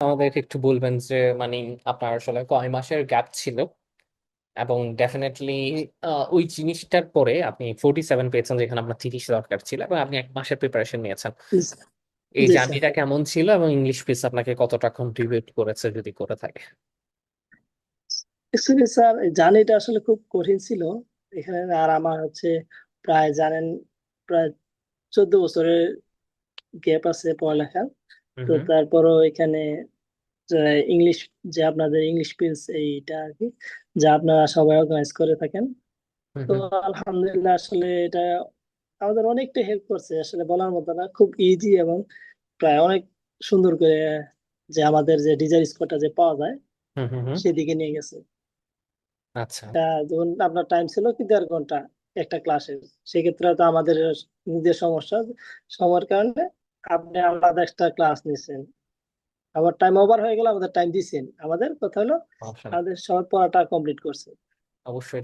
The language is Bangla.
আমাদেরকে একটু বলবেন যে মানে আপনার আসলে কয় মাসের গ্যাপ ছিল, এবং ডেফিনেটলি ওই জিনিসটার পরে আপনি 47 পেয়েছেন যেখানে আপনার 30 দরকার ছিল, এবং আপনি এক মাসের প্রিপারেশন নিয়েছেন। এই জি স্যার। জার্নিটা কেমন ছিল এবং ইংলিশ পিস আপনাকে কতটা কন্ট্রিবিউট করেছে যদি করে থাকে? অ্যাকচুয়ালি স্যার এই জার্নিটা আসলে খুব কঠিন ছিল এখানে। আর আমার হচ্ছে প্রায় জানেন প্রায় 14 বছরের গ্যাপ আছে পড়ালেখার। হুম তো হুম তারপরও এখানে যে ইংলিশ, যে আপনাদের ইংলিশ পিলস এইটা আর কি, যা আপনারা সবাই অর্গানাইজ করে থাকেন। হুম তো হুম। আলহামদুলিল্লাহ আসলে এটা আমাদের অনেকটা হেল্প করছে, আসলে বলার মতো না, খুব ইজি এবং প্রায় অনেক সুন্দর করে যে আমাদের যে ডিজাইন স্কোরটা যে পাওয়া যায় হুম হুম হুম। সেদিকে নিয়ে গেছে। আচ্ছা। ধরুন আপনার টাইম ছিল কি 1.5 ঘন্টা একটা ক্লাসের, সেক্ষেত্রে তো আমাদের নিজের সমস্যা, সময়ের কারণে আপনি আলাদা একটা ক্লাস নিছেন, আবার টাইম ওভার হয়ে গেল, আমাদের টাইম দিচ্ছেন, আমাদের কথা হলো সমস্যা নেই। আমাদের সবার পড়াটা কমপ্লিট করছে। অবশ্যই।